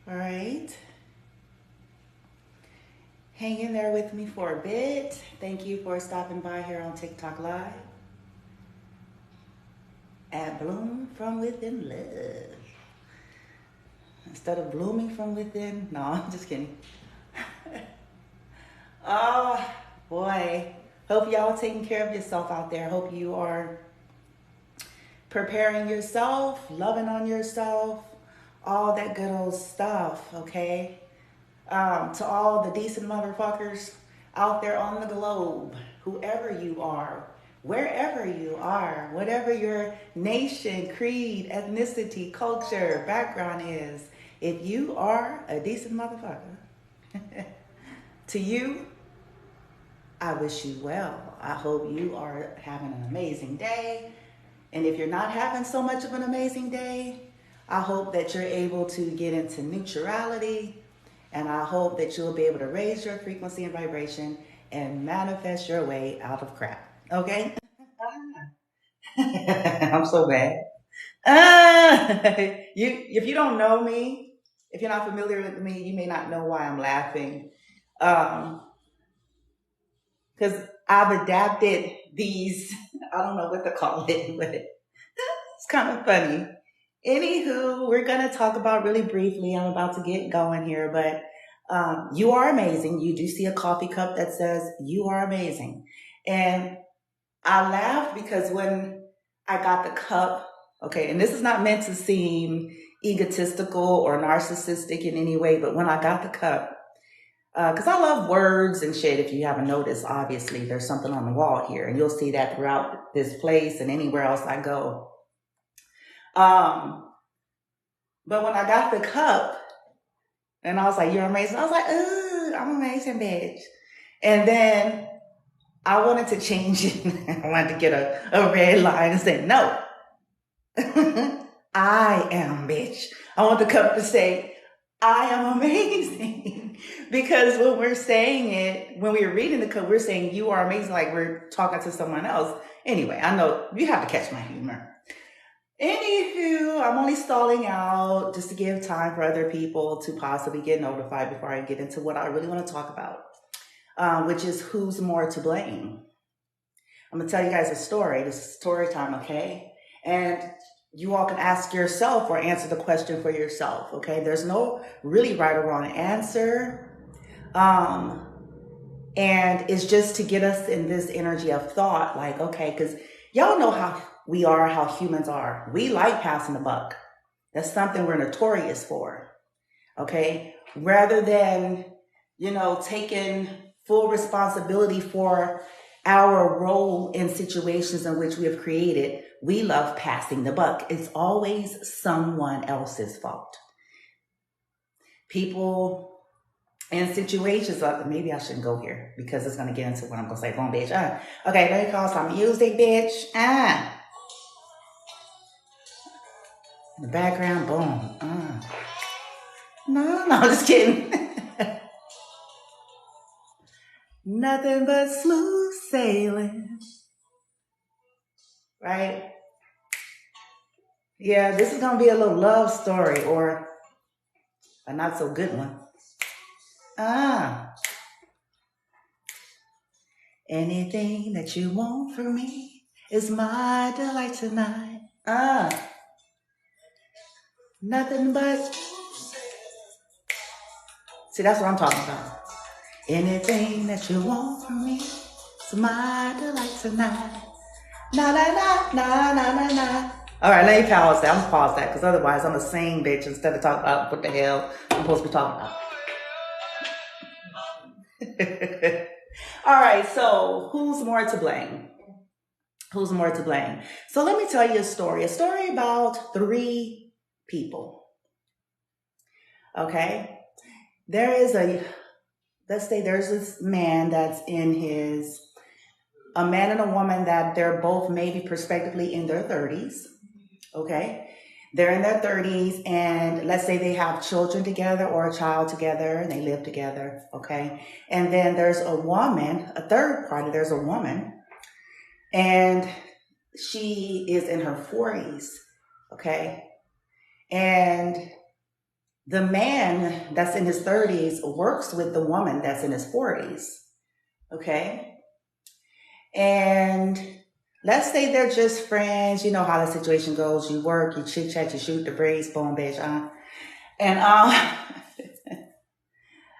All right. Hang in there with me for a bit. Thank you for stopping by here on TikTok Live at Bloom from Within Love. Instead of blooming from within, no, I'm just kidding. Oh, boy. Hope y'all taking care of yourself out there. Hope you are preparing yourself, loving on yourself, all that good old stuff, okay? To all the decent motherfuckers out there on the globe, whoever you are, wherever you are, whatever your nation, creed, ethnicity, culture, background is, if you are a decent motherfucker, to you, I wish you well. I hope you are having an amazing day. And if you're not having so much of an amazing day, I hope that you're able to get into neutrality, and I hope that you'll be able to raise your frequency and vibration and manifest your way out of crap. Okay? I'm so bad. If you don't know me, if you're not familiar with me, you may not know why I'm laughing. Because I've adapted these, I don't know what to call it, but it's kind of funny. Anywho, we're going to talk about really briefly. I'm about to get going here, but you are amazing. You do see a coffee cup that says you are amazing. And I laughed because when I got the cup, okay, and this is not meant to seem egotistical or narcissistic in any way, but when I got the cup, because I love words and shit, if you haven't noticed, obviously, there's something on the wall here, and you'll see that throughout this place and anywhere else I go. But when I got the cup, and I was like, you're amazing. I was like, ooh, I'm amazing, bitch. And then I wanted to change it. I wanted to get a red line and say, no, I am, bitch. I want the cup to say, I am amazing. Because when we're saying it, when we're reading the cup, we're saying you are amazing, like we're talking to someone else. Anyway, I know you have to catch my humor. Anywho, I'm only stalling out just to give time for other people to possibly get notified before I get into what I really want to talk about, which is who's more to blame. I'm going to tell you guys a story. This is story time, okay? And you all can ask yourself or answer the question for yourself, okay? There's no really right or wrong answer. And it's just to get us in this energy of thought, like, okay, because y'all know how we are, how humans are. We like passing the buck. That's something we're notorious for, okay? Rather than, taking full responsibility for our role in situations in which we have created, we love passing the buck. It's always someone else's fault. People in situations like, maybe I shouldn't go here because it's going to get into what I'm going to say. Boom, bitch. Okay, let me call some music, bitch. In the background, boom. No, I'm just kidding. Nothing but smooth sailing. Right? Yeah, this is going to be a little love story or a not so good one. Anything that you want from me is my delight tonight. Nothing but. See, that's what I'm talking about. Anything that you want from me is my delight tonight. Na na na na na na na. All right, let me pause that. I'm gonna pause that because otherwise I'm a sing bitch instead of talking about what the hell I'm supposed to be talking about. All right, so who's more to blame? Who's more to blame? So let me tell you a story about 3 people. Okay, let's say there's this man that's a man and a woman that they're both maybe prospectively in their 30s. Okay, they're in their 30s, and let's say they have children together or a child together and they live together. Okay, and then there's a woman, a third party, there's a woman, and she is in her 40s, okay? And the man that's in his 30s works with the woman that's in his 40s, okay? And let's say they're just friends. You know how the situation goes. You work, you chit chat, you shoot the breeze, boom, bitch, And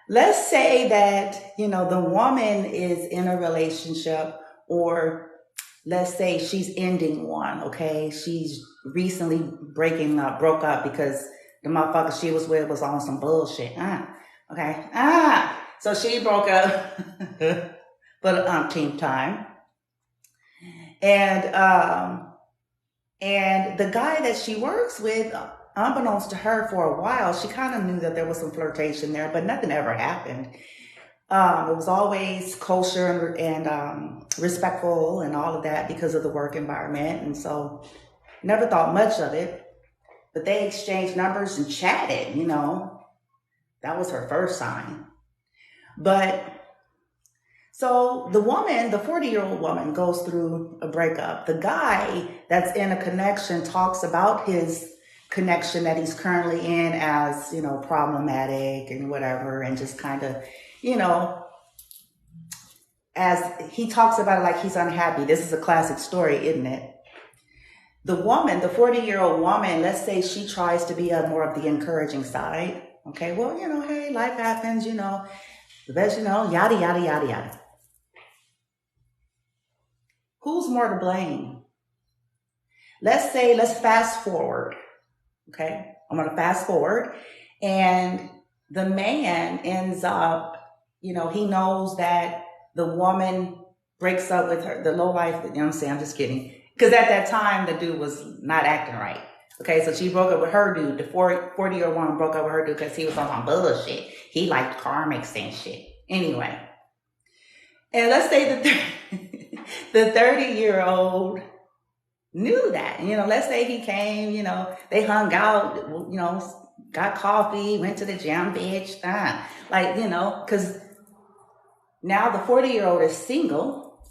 let's say that, you know, the woman is in a relationship, or let's say she's ending one, okay? She's recently broke up because the motherfucker she was with was on some bullshit. Okay. So she broke up for the umpteenth time. And the guy that she works with, unbeknownst to her for a while, she kind of knew that there was some flirtation there, but nothing ever happened. It was always kosher and respectful and all of that because of the work environment. And so never thought much of it, but they exchanged numbers and chatted, you know. That was her first sign. But so the woman, the 40-year-old woman, goes through a breakup. The guy that's in a connection talks about his connection that he's currently in as, you know, problematic and whatever, and just kind of, you know, as he talks about it like he's unhappy. This is a classic story, isn't it? The woman, the 40-year-old woman, let's say she tries to be more of the encouraging side. Okay, well, you know, hey, life happens, you know, the best, you know, yada, yada, yada, yada. Who's more to blame? Let's fast forward. Okay, I'm going to fast forward. And the man ends up, you know, he knows that the woman breaks up with her, the lowlife, you know what I'm saying? I'm just kidding. Because at that time, the dude was not acting right. Okay, so she broke up with her dude. The 40-year-old woman broke up with her dude because he was on some bullshit. He liked karmics and shit. Anyway. And let's say that the 30-year-old knew that. You know, let's say he came, you know, they hung out, you know, got coffee, went to the gym, bitch. Like, you know, because now the 40-year-old is single.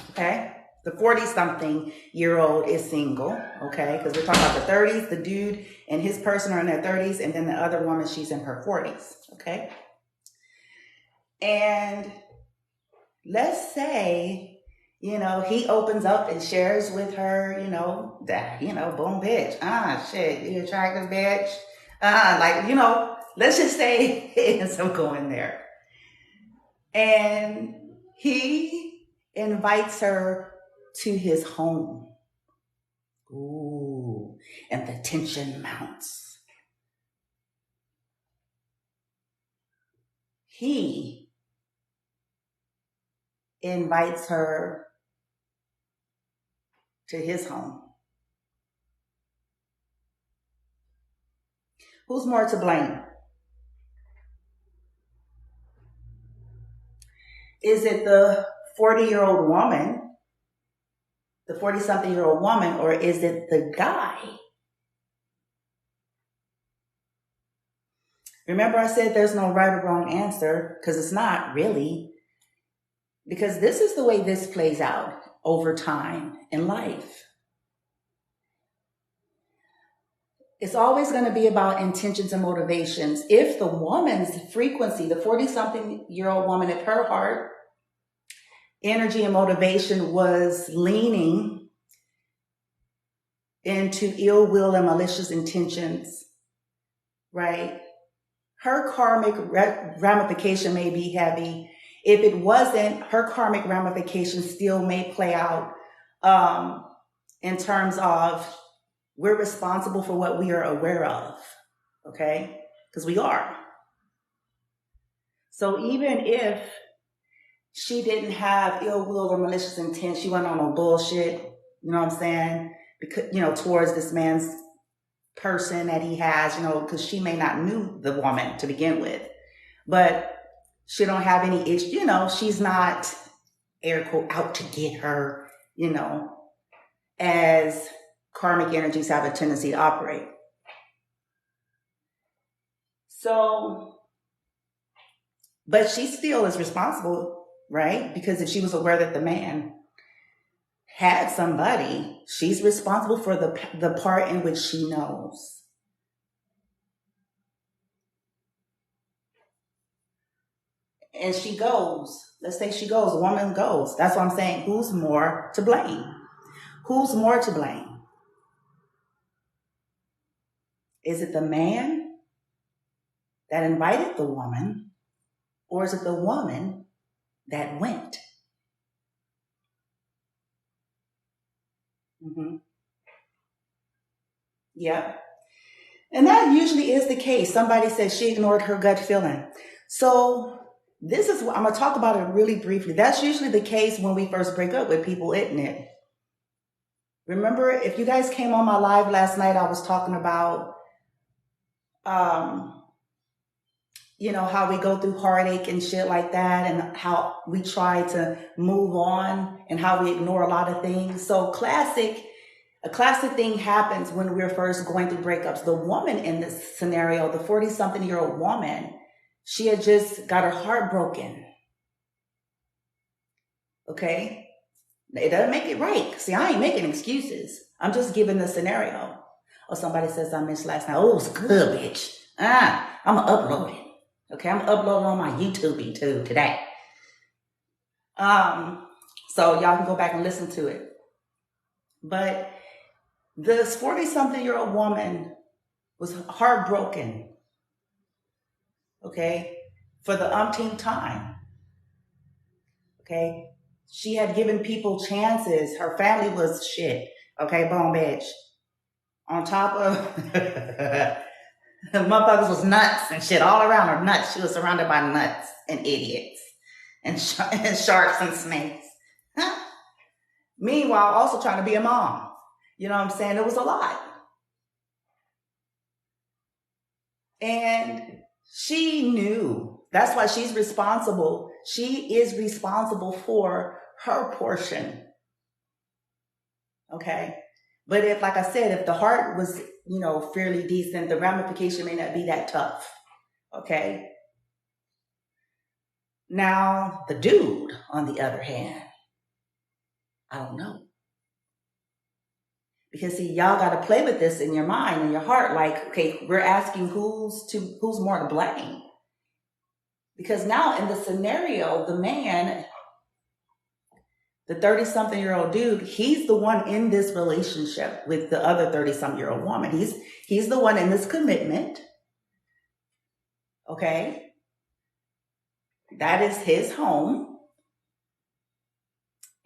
Okay. The 40-something-year-old is single, okay? Because we're talking about the 30s, the dude and his person are in their 30s, and then the other woman, she's in her 40s, okay? And let's say, you know, he opens up and shares with her, you know, that, you know, boom, bitch. Shit, you attractive, bitch. Like, you know, let's just say some going there. And he invites her to his home. Ooh, and the tension mounts. He invites her to his home. Who's more to blame? Is it the 40-year-old woman, the 40-something-year-old woman, or is it the guy? Remember I said there's no right or wrong answer, because it's not really. Because this is the way this plays out over time in life. It's always going to be about intentions and motivations. If the woman's frequency, the 40-something-year-old woman, if her heart, energy, and motivation was leaning into ill will and malicious intentions, right? Her karmic ramification may be heavy. If it wasn't, her karmic ramification still may play out in terms of we're responsible for what we are aware of, okay? Because we are. So even if she didn't have ill will or malicious intent, she went on no bullshit, you know what I'm saying? Because, you know, towards this man's person that he has, you know, because she may not knew the woman to begin with, but she don't have any itch, you know, she's not air quote out to get her, you know, as karmic energies have a tendency to operate. So, but she still is responsible, right? Because if she was aware that the man had somebody, she's responsible for the part in which she knows. And she goes. Let's say she goes. A woman goes. That's what I'm saying. Who's more to blame? Who's more to blame? Is it the man that invited the woman, or is it the woman that went? Mm-hmm. Yep. And that usually is the case. Somebody said she ignored her gut feeling. So this is what I'm going to talk about it really briefly. That's usually the case when we first break up with people, isn't it? Remember, if you guys came on my live last night, I was talking about, how we go through heartache and shit like that, and how we try to move on and how we ignore a lot of things. So a classic thing happens when we're first going through breakups. The woman in this scenario, the 40-something-year-old woman, she had just got her heart broken. Okay? It doesn't make it right. See, I ain't making excuses. I'm just giving the scenario. Or somebody says I missed last night. Oh, it was good, bitch. I'm going to upload it. Okay, I'm going to upload it on my YouTube too today. So y'all can go back and listen to it. But this 40-something-year-old woman was heartbroken, okay, for the umpteenth time, okay? She had given people chances. Her family was shit, okay, bone bitch. On top of, the motherfuckers was nuts and shit all around her, nuts. She was surrounded by nuts and idiots and sharks and snakes. Meanwhile, also trying to be a mom. You know what I'm saying? It was a lot. And she knew. That's why she's responsible. She is responsible for her portion. Okay? But if, like I said, if the heart was, fairly decent, the ramification may not be that tough. Okay? Now, the dude, on the other hand, I don't know. Because see, y'all got to play with this in your mind and your heart. Like, okay, we're asking who's more to blame. Because now in the scenario, the man, the 30-something-year-old dude, he's the one in this relationship with the other 30-something-year-old woman. He's the one in this commitment. Okay? That is his home.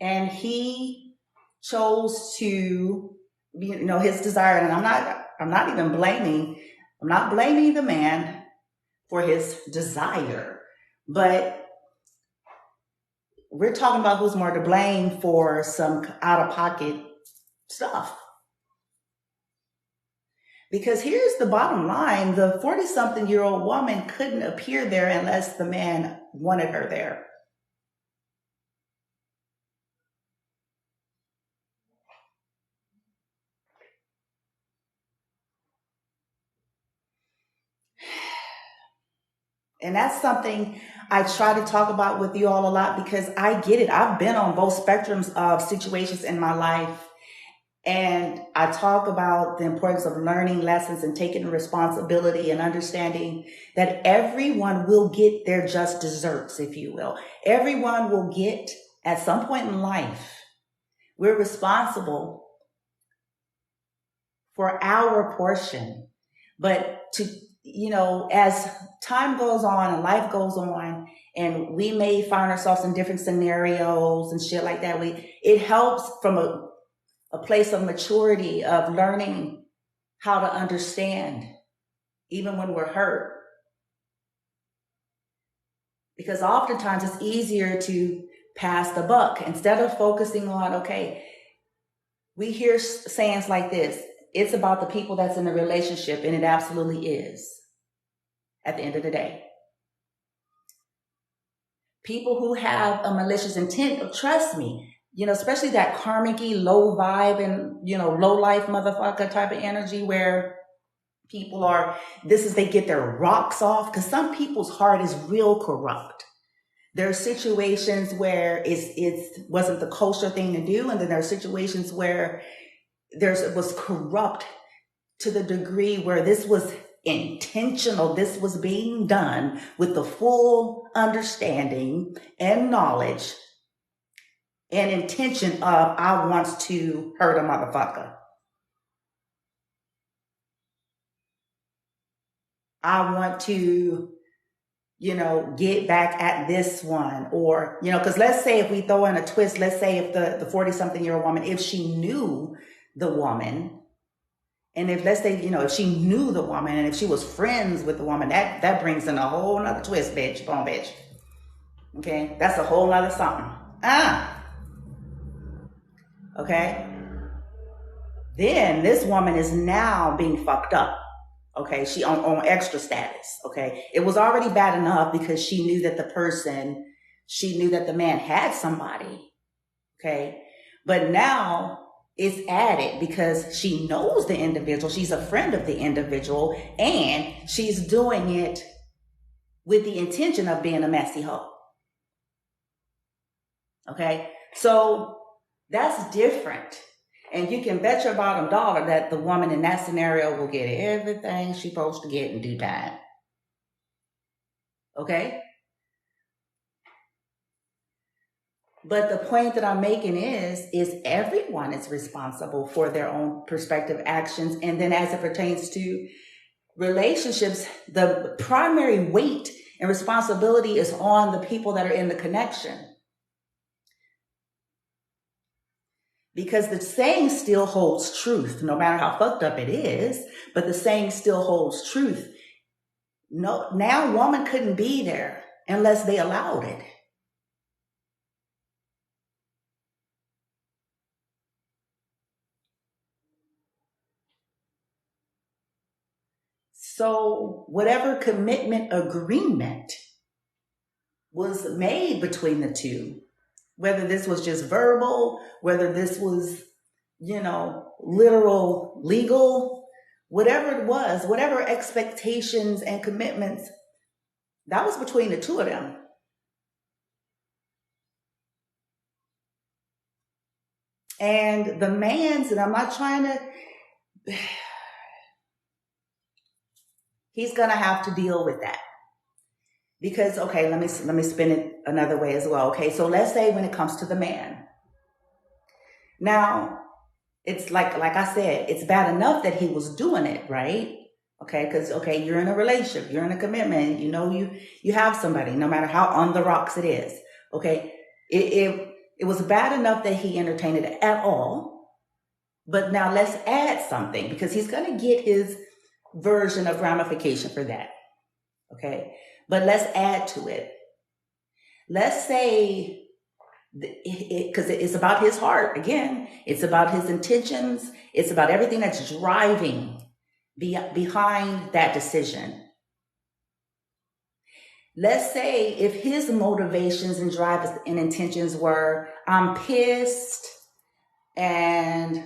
And he chose to, his desire, and I'm not blaming the man for his desire, but we're talking about who's more to blame for some out-of-pocket stuff. Because here's the bottom line, the 40-something-year-old woman couldn't appear there unless the man wanted her there. And that's something I try to talk about with you all a lot because I get it. I've been on both spectrums of situations in my life. And I talk about the importance of learning lessons and taking responsibility and understanding that everyone will get their just desserts, if you will. Everyone will get, at some point in life, we're responsible for our portion. But as time goes on and life goes on, and we may find ourselves in different scenarios and shit like that, it helps from a place of maturity, of learning how to understand, even when we're hurt. Because oftentimes it's easier to pass the buck instead of focusing on, okay, we hear sayings like this, it's about the people that's in the relationship, and it absolutely is at the end of the day. People who have a malicious intent, trust me, especially that karmic-y, low vibe and, low life motherfucker type of energy where people they get their rocks off, because some people's heart is real corrupt. There are situations where it wasn't the kosher thing to do, and then there are situations where it was corrupt to the degree where this was intentional. This was being done with the full understanding and knowledge and intention of, I want to hurt a motherfucker. I want to, get back at this one. Or, because let's say if we throw in a twist, let's say if the 40-something-year-old woman, if she knew the woman, and if, let's say, if she knew the woman and if she was friends with the woman, that brings in a whole nother twist, bitch. Boom, bitch. Okay? That's a whole nother something. Okay? Then this woman is now being fucked up. Okay? She on extra status. Okay? It was already bad enough because she knew that the man had somebody. Okay? But now it's added because she knows the individual. She's a friend of the individual, and she's doing it with the intention of being a messy hoe. Okay? So that's different. And you can bet your bottom dollar that the woman in that scenario will get everything she's supposed to get in due time. Okay? But the point that I'm making is everyone is responsible for their own perspective actions. And then as it pertains to relationships, the primary weight and responsibility is on the people that are in the connection. Because the saying still holds truth, no matter how fucked up it is, but the saying still holds truth. No, now woman couldn't be there unless they allowed it. So whatever commitment agreement was made between the two, whether this was just verbal, whether this was, literal, legal, whatever it was, whatever expectations and commitments, that was between the two of them. And the man's, and I'm not trying to, he's going to have to deal with that. Because, okay, let me spin it another way as well. Okay, so let's say when it comes to the man. Now, it's like I said, it's bad enough that he was doing it, right? Okay, because, okay, you're in a relationship, you're in a commitment, you have somebody, no matter how on the rocks it is. Okay, it was bad enough that he entertained it at all. But now let's add something, because he's going to get his version of ramification for that. Okay, but let's add to it. Let's say, because it's about his heart. Again, it's about his intentions. It's about everything that's driving behind that decision. Let's say if his motivations and drives and intentions were, I'm pissed and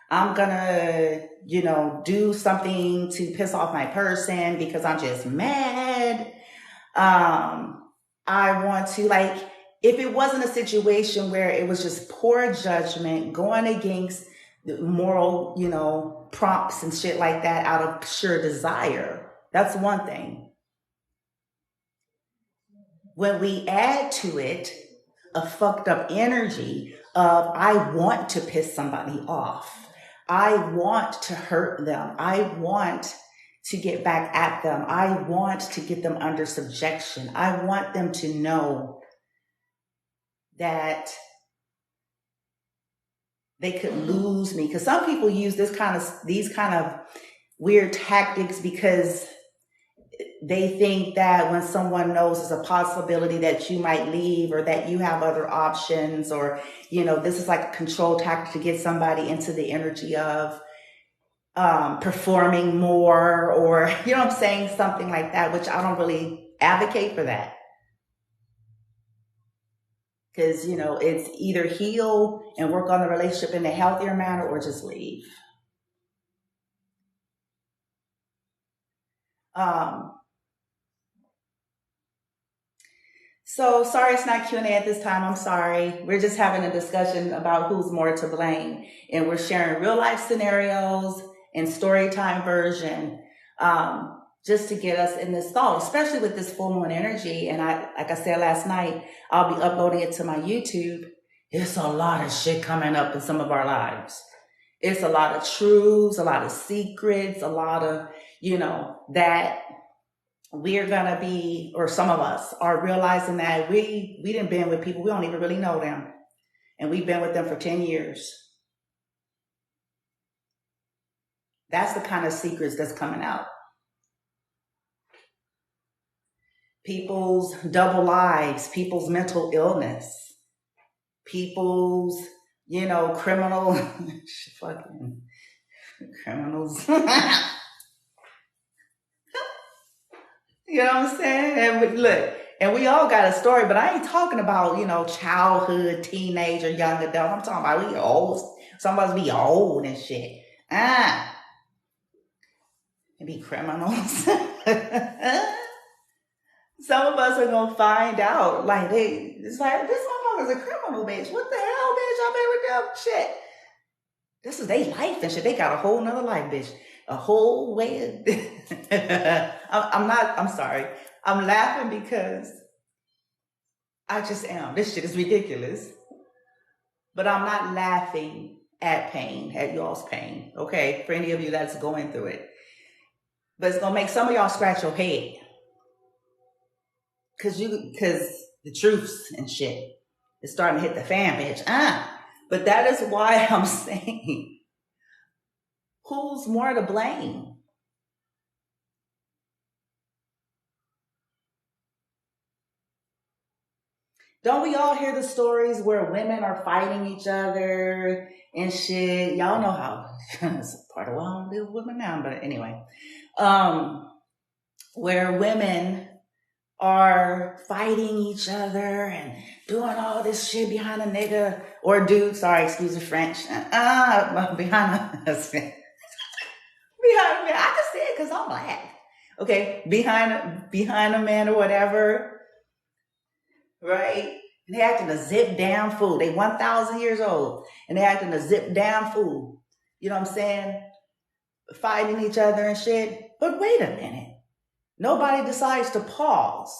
I'm gonna, do something to piss off my person because I'm just mad. I want to, if it wasn't a situation where it was just poor judgment going against the moral, prompts and shit like that out of pure desire, that's one thing. When we add to it a fucked up energy of, I want to piss somebody off, I want to hurt them, I want to get back at them, I want to get them under subjection, I want them to know that they could lose me. Because some people use these kind of weird tactics because they think that when someone knows there's a possibility that you might leave or that you have other options, or, this is like a control tactic to get somebody into the energy of performing more, or, I'm saying, something like that, which I don't really advocate for that. Because, it's either heal and work on the relationship in a healthier manner or just leave. So sorry it's not Q&A at this time. I'm sorry. We're just having a discussion about who's more to blame. And we're sharing real life scenarios and story time version, just to get us in this thought, especially with this full moon energy. And like I said last night, I'll be uploading it to my YouTube. It's a lot of shit coming up in some of our lives. It's a lot of truths, a lot of secrets, a lot of, that we're gonna be, or some of us are realizing that we didn't been with people, we don't even really know them. And we've been with them for 10 years. That's the kind of secrets that's coming out. People's double lives, people's mental illness, people's, criminal, fucking criminals. You know what I'm saying? And look, and we all got a story, but I ain't talking about, childhood, teenager, young adult. I'm talking about we old. Some of us be old and shit. And be criminals. Some of us are gonna find out, like it's like this motherfucker's a criminal, bitch. What the hell, bitch? I've been with them shit. This is their life and shit. They got a whole nother life, bitch. A whole way of I'm sorry. I'm laughing because I just am. This shit is ridiculous. But I'm not laughing at pain, at y'all's pain, okay? For any of you that's going through it. But it's gonna make some of y'all scratch your head. Cause the truths and shit is starting to hit the fan, bitch. But that is why I'm saying, who's more to blame? Don't we all hear the stories where women are fighting each other and shit? Y'all know how it's part of why I don't live with women now, but anyway. Where women are fighting each other and doing all this shit behind a nigga or dude, sorry, excuse the French. Behind a husband. Behind me. I just say it because I'm black. Okay, behind a man or whatever, right? And they acting a zip down fool. They 1,000 years old and they acting a zip down fool. You know what I'm saying? Fighting each other and shit. But wait a minute. Nobody decides to pause.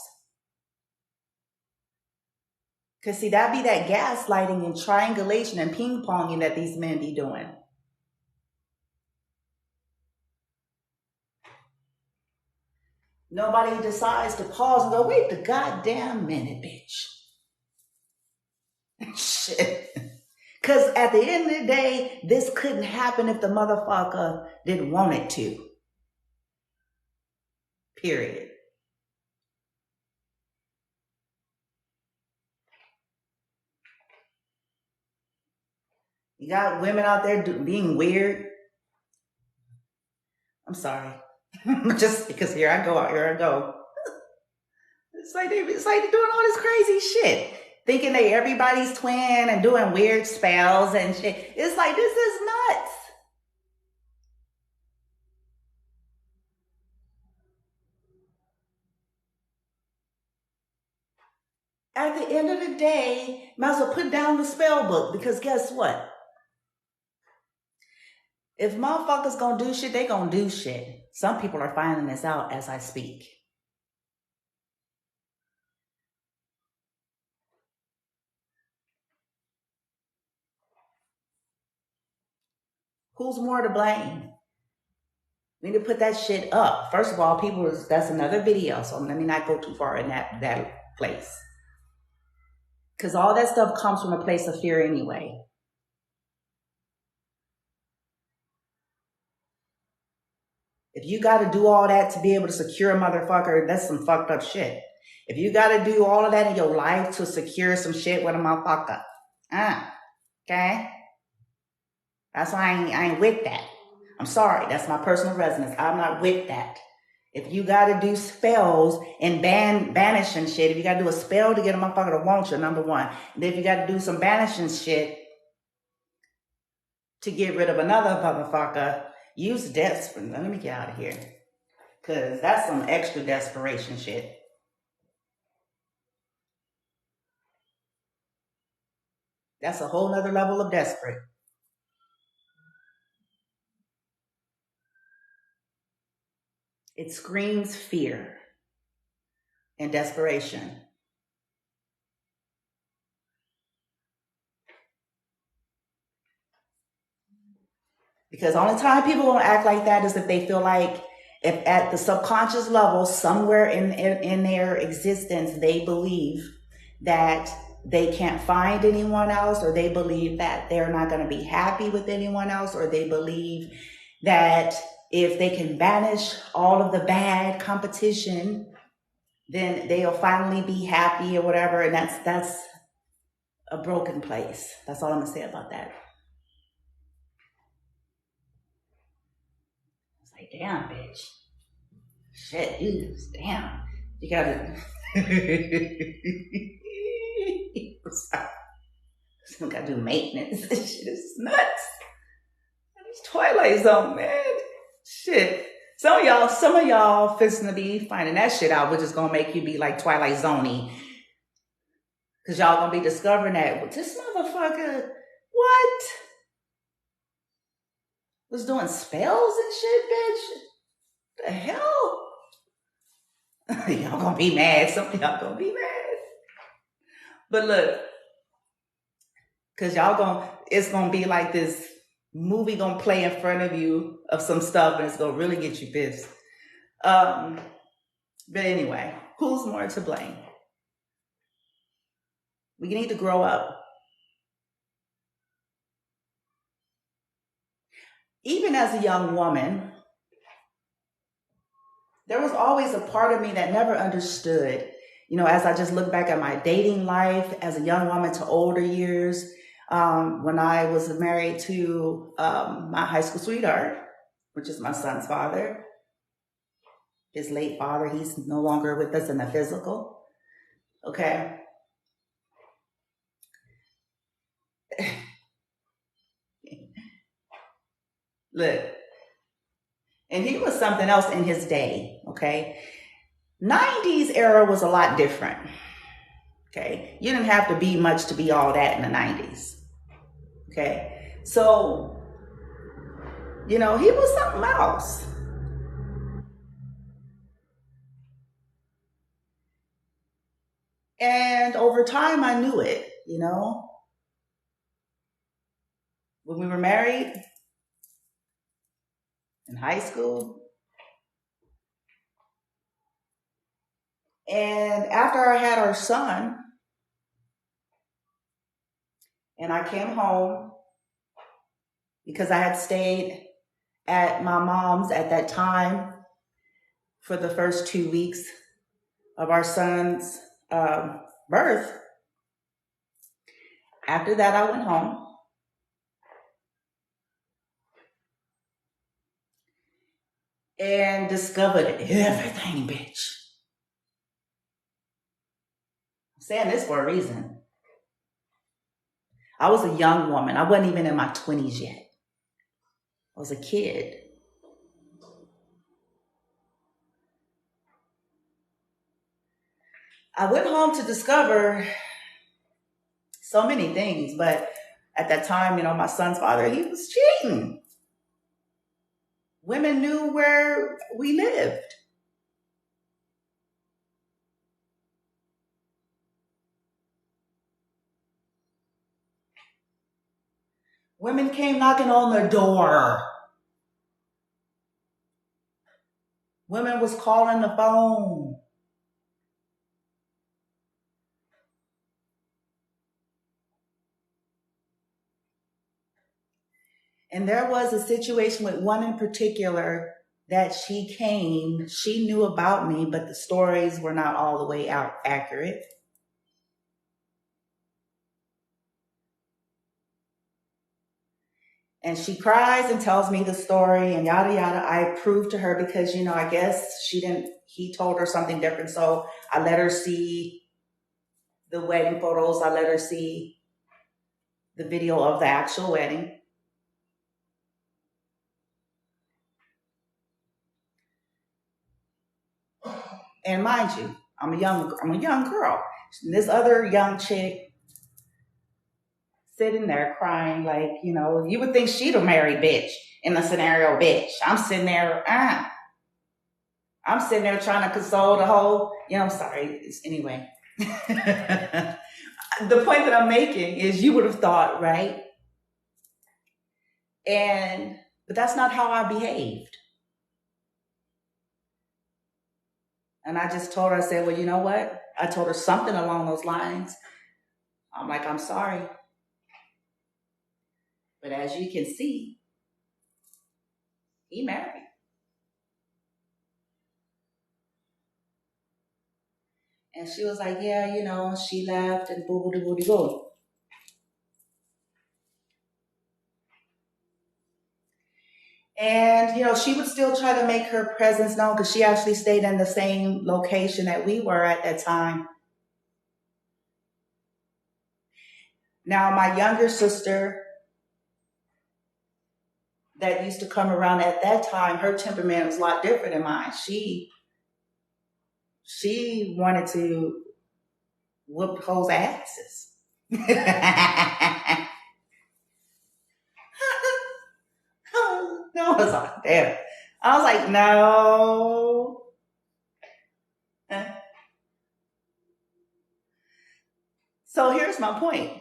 Because see, that be that gaslighting and triangulation and ping-ponging that these men be doing. Nobody decides to pause and go, wait the goddamn minute, bitch. Shit. Because at the end of the day, this couldn't happen if the motherfucker didn't want it to. Period. You got women out there being weird. I'm sorry. Just because here I go. It's like they're doing all this crazy shit. Thinking they everybody's twin and doing weird spells and shit. It's like, this is nuts. At the end of the day, might as well put down the spell book, because guess what? If motherfuckers gonna do shit, they gonna do shit. Some people are finding this out as I speak. Who's more to blame? We need to put that shit up. First of all, that's another video, so let me not go too far in that place. Because all that stuff comes from a place of fear anyway. If you got to do all that to be able to secure a motherfucker, that's some fucked up shit. If you got to do all of that in your life to secure some shit with a motherfucker, okay? That's why I ain't with that. I'm sorry, that's my personal resonance. I'm not with that. If you got to do spells and banishing shit, if you got to do a spell to get a motherfucker to want you, number one. And if you got to do some banishing shit to get rid of another motherfucker, use desperate. Let me get out of here. Because that's some extra desperation shit. That's a whole nother level of desperate. It screams fear and desperation. Because the only time people won't act like that is if they feel like, if at the subconscious level, somewhere in their existence, they believe that they can't find anyone else, or they believe that they're not going to be happy with anyone else, or they believe that if they can banish all of the bad competition, then they'll finally be happy or whatever. And that's a broken place. That's all I'm going to say about that. It's like, damn, bitch. Shit, you, damn. You gotta. Some gotta do maintenance. This shit is nuts. It's Twilight Zone, man. Shit. Some of y'all fixing to be finding that shit out, which is gonna make you be like Twilight Zone-y. Cause y'all gonna be discovering that, well, this motherfucker, what? Was doing spells and shit, bitch? The hell? Y'all gonna be mad. Some of y'all gonna be mad. But look, cause it's gonna be like this movie gonna play in front of you of some stuff, and it's gonna really get you pissed. But anyway, who's more to blame? We need to grow up. Even as a young woman, there was always a part of me that never understood, as I just look back at my dating life as a young woman to older years, when I was married to my high school sweetheart, which is my son's father, his late father. He's no longer with us in the physical. Okay. Look, and he was something else in his day. Okay. 90s era was a lot different. Okay. You didn't have to be much to be all that in the 90s. Okay. So, he was something else. And over time, I knew it, when we were married in high school. And after I had our son, and I came home because I had stayed at my mom's at that time for the first 2 weeks of our son's birth. After that, I went home. And discovered everything, bitch. I'm saying this for a reason. I was a young woman. I wasn't even in my 20s yet. I was a kid. I went home to discover so many things, but at that time, my son's father, he was cheating. Women knew where we lived. Women came knocking on the door. Women was calling the phone. And there was a situation with one in particular that she knew about me, but the stories were not all the way out accurate. And she cries and tells me the story and yada, yada. I proved to her because, I guess he told her something different. So I let her see the wedding photos. I let her see the video of the actual wedding. And mind you, I'm a young girl. And this other young chick, sitting there crying like, you would think she'd a married bitch in the scenario, bitch. I'm sitting there, I'm sitting there trying to console the whole, I'm sorry. Anyway, the point that I'm making is you would have thought, right? But that's not how I behaved. And I just told her, I said, well, you know what? I told her something along those lines. I'm like, I'm sorry. But as you can see, he married. And she was like, yeah, she left and boo. And, she would still try to make her presence known because she actually stayed in the same location that we were at that time. Now, my younger sister that used to come around at that time, her temperament was a lot different than mine. She wanted to whoop hoes' asses. No, I was like, damn. I was like, no. So here's my point.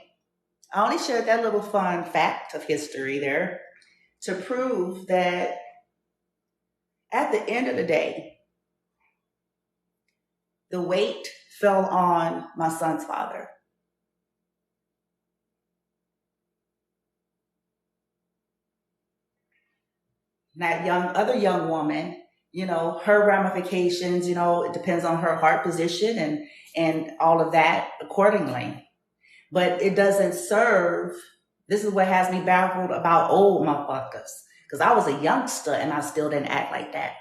I only shared that little fun fact of history there to prove that at the end of the day, the weight fell on my son's father. That other young woman, her ramifications, it depends on her heart position and all of that accordingly. But it doesn't serve. This is what has me baffled about old motherfuckers. Because I was a youngster and I still didn't act like that.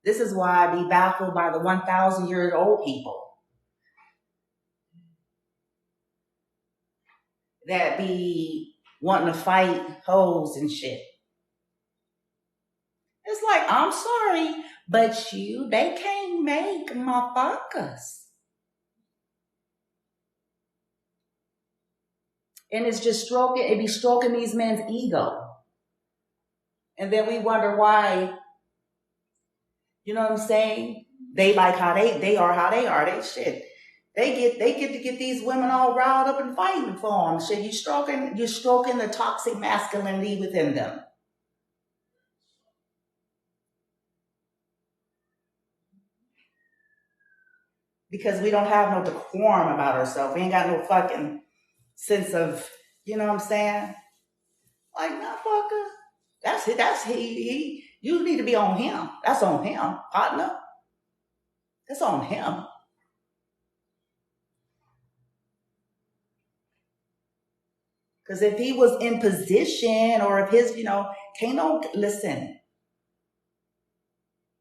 This is why I be baffled by the 1,000-year-old people that be wanting to fight hoes and shit. It's like, I'm sorry, but they can't make motherfuckers. And it's just stroking these men's ego. And then we wonder why, you know what I'm saying? They like how they are, they shit. They get to get these women all riled up and fighting for them. Shit, you're stroking the toxic masculinity within them. Because we don't have no decorum about ourselves. We ain't got no fucking sense of, you know what I'm saying? Like, motherfucker, that's he. You need to be on him. That's on him, partner. That's on him. Because if he was in position or if his, can't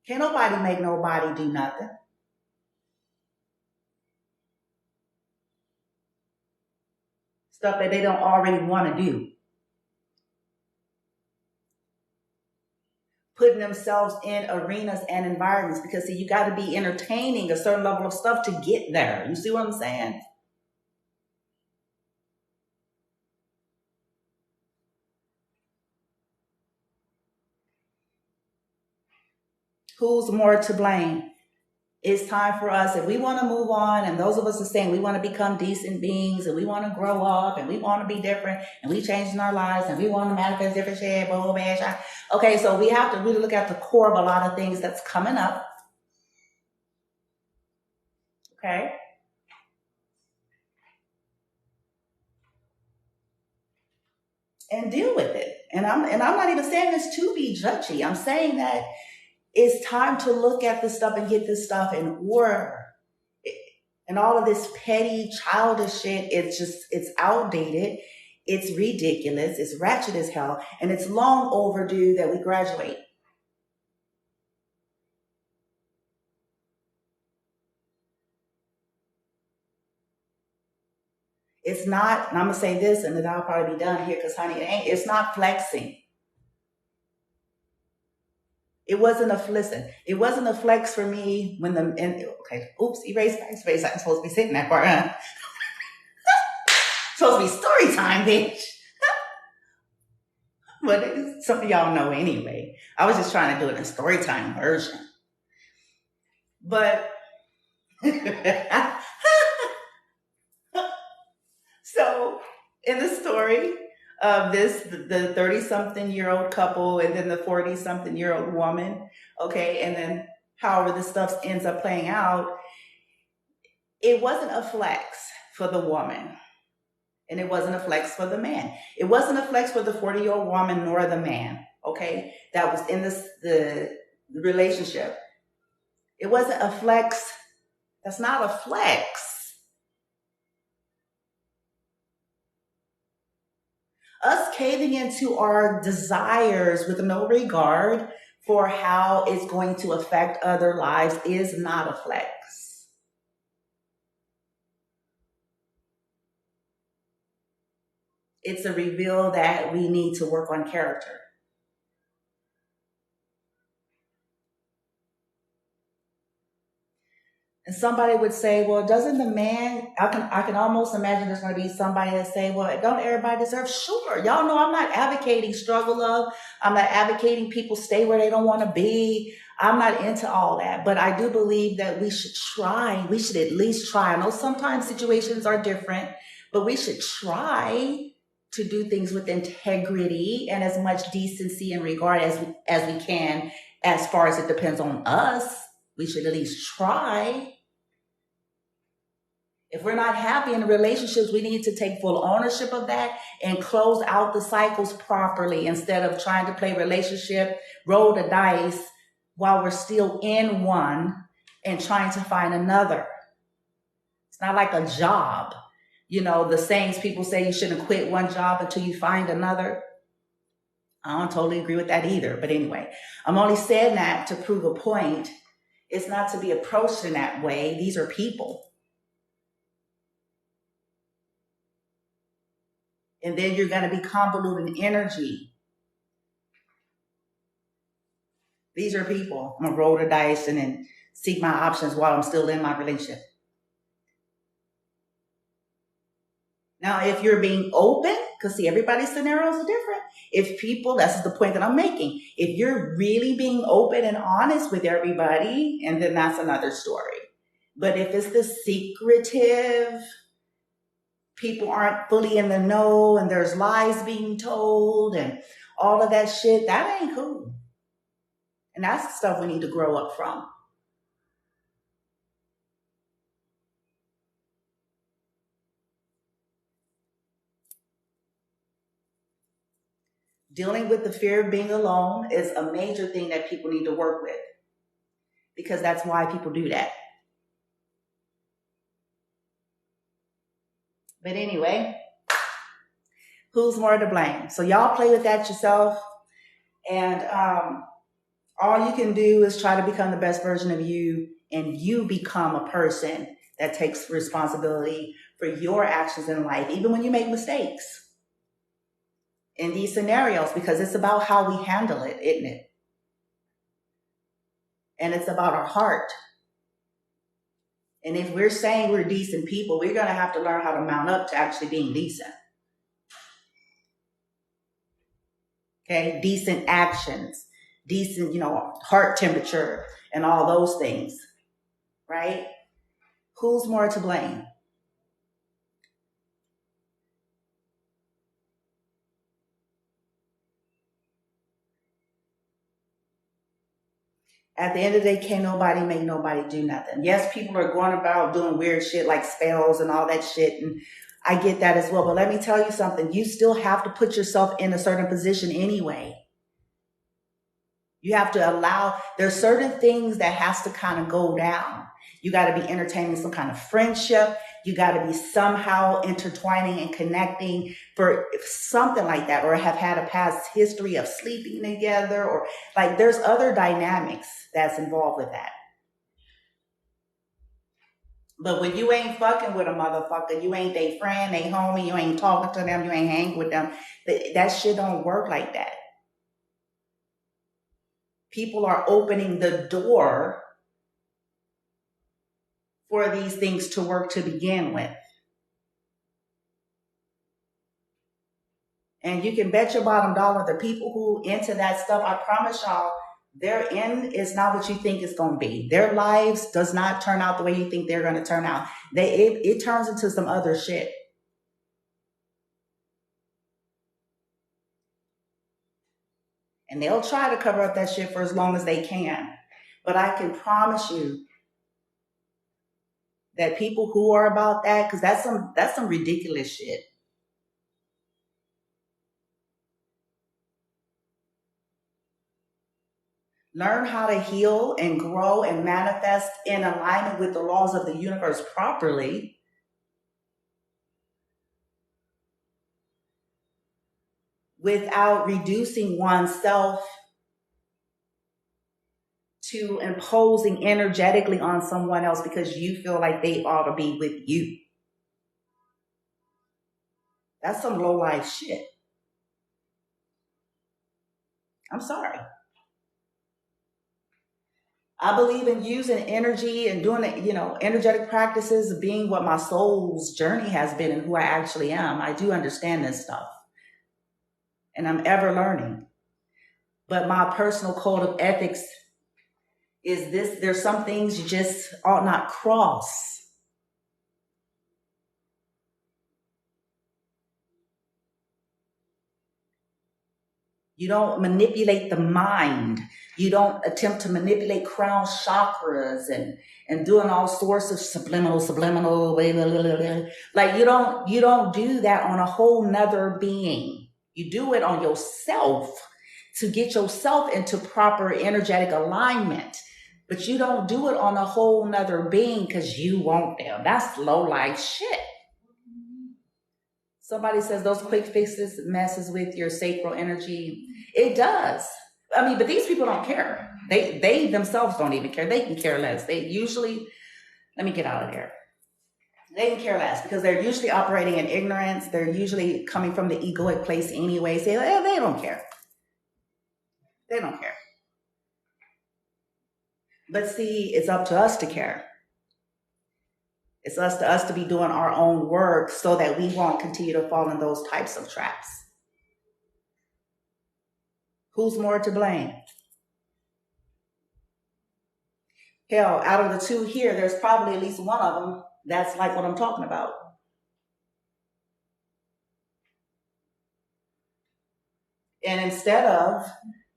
nobody make nobody do nothing. Stuff that they don't already want to do. Putting themselves in arenas and environments because, see, you got to be entertaining a certain level of stuff to get there. You see what I'm saying? Who's more to blame? It's time for us, if we want to move on, and those of us are saying we want to become decent beings and we want to grow up and we want to be different and we changing our lives and we want to manifest different shit, boom, man, shine. Okay, so we have to really look at the core of a lot of things that's coming up. Okay? And deal with it. And I'm not even saying this to be judgy. I'm saying that it's time to look at this stuff and get this stuff in order. And all of this petty, childish shit, it's outdated, it's ridiculous, it's ratchet as hell, and it's long overdue that we graduate. It's not, and I'm going to say this, and then I'll probably be done here because, honey, it's not flexing. It wasn't a listen. It wasn't a flex for me when okay. Oops, erase. I'm supposed to be sitting that part. Huh? Supposed to be story time, bitch. But some of y'all know anyway. I was just trying to do it in story time version. But so in the story of the 30-something-year-old couple and then the 40-something-year-old woman, okay, and then however this stuff ends up playing out, it wasn't a flex for the woman. And it wasn't a flex for the man. It wasn't a flex for the 40-year-old woman nor the man, okay, that was in the relationship. It wasn't a flex. That's not a flex. Us caving into our desires with no regard for how it's going to affect other lives is not a flex. It's a reveal that we need to work on character. And somebody would say, well, doesn't the man, I can almost imagine there's going to be somebody that say, well, don't everybody deserve? Sure. Y'all know I'm not advocating struggle love. I'm not advocating people stay where they don't want to be. I'm not into all that. But I do believe that we should try. We should at least try. I know sometimes situations are different, but we should try to do things with integrity and as much decency and regard as we can, as far as it depends on us. We should at least try. If we're not happy in the relationships, we need to take full ownership of that and close out the cycles properly instead of trying to play relationship, roll the dice while we're still in one and trying to find another. It's not like a job. You know, the sayings people say you shouldn't quit one job until you find another. I don't totally agree with that either. But anyway, I'm only saying that to prove a point. It's not to be approached in that way. These are people. And then you're going to be convoluted in energy. These are people. I'm going to roll the dice and then seek my options while I'm still in my relationship. Now, if you're being open, because see, everybody's scenarios are different. If people, that's the point that I'm making. If you're really being open and honest with everybody, and then that's another story. But if it's the secretive, people aren't fully in the know, and there's lies being told, and all of that shit, that ain't cool. And that's the stuff we need to grow up from. Dealing with the fear of being alone is a major thing that people need to work with, because that's why people do that. But anyway, who's more to blame? So y'all play with that yourself, and all you can do is try to become the best version of you, and you become a person that takes responsibility for your actions in life, even when you make mistakes in these scenarios, because it's about how we handle it, isn't it? And it's about our heart. And if we're saying we're decent people, we're going to have to learn how to mount up to actually being decent. Okay? Decent actions, decent, heart temperature and all those things, right? Who's more to blame? At the end of the day, can't nobody make nobody do nothing. Yes, people are going about doing weird shit like spells and all that shit, and I get that as well. But let me tell you something. You still have to put yourself in a certain position anyway. You have to allow, there's certain things that has to kind of go down. You got to be entertaining some kind of friendship. You got to be somehow intertwining and connecting for something like that, or have had a past history of sleeping together, or like there's other dynamics that's involved with that. But when you ain't fucking with a motherfucker, you ain't their friend, they homie, you ain't talking to them, you ain't hanging with them, that shit don't work like that. people are opening the door for these things to work to begin with. And you can bet your bottom dollar the people who into that stuff, I promise y'all, their end is not what you think it's going to be. Their lives does not turn out the way you think they're going to turn out. It turns into some other shit. And they'll try to cover up that shit for as long as they can. But I can promise you that people who are about that, because that's some ridiculous shit. Learn how to heal and grow and manifest in alignment with the laws of the universe properly. Without reducing oneself to imposing energetically on someone else because you feel like they ought to be with you. That's some low life shit. I'm sorry. I believe in using energy and doing it, energetic practices, being what my soul's journey has been and who I actually am. I do understand this stuff. And I'm ever learning. But my personal code of ethics is this: there's some things you just ought not cross. You don't manipulate the mind. You don't attempt to manipulate crown chakras and doing all sorts of subliminal, like you don't do that on a whole nother being. You do it on yourself to get yourself into proper energetic alignment. But you don't do it on a whole nother being because you want them. That's low life shit. Somebody says those quick fixes messes with your sacral energy. It does. I mean, but these people don't care. They themselves don't even care. They can care less. They usually, let me get out of there. They can care less because they're usually operating in ignorance. They're usually coming from the egoic place anyway. Say, they don't care. They don't care. But see, it's up to us to care. It's up to us to be doing our own work so that we won't continue to fall in those types of traps. Who's more to blame? Hell, out of the two here, there's probably at least one of them that's like what I'm talking about. And instead of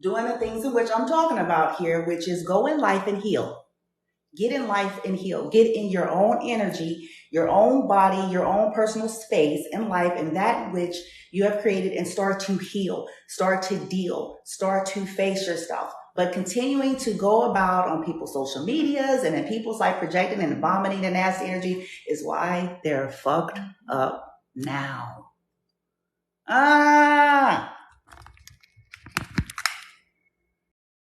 doing the things in which I'm talking about here, which is go in life and heal. Get in life and heal. Get in your own energy, your own body, your own personal space in life, and that which you have created, and start to heal, start to deal, start to face your stuff. But continuing to go about on people's social medias and in people's life projecting and vomiting the nasty energy is why they're fucked up now.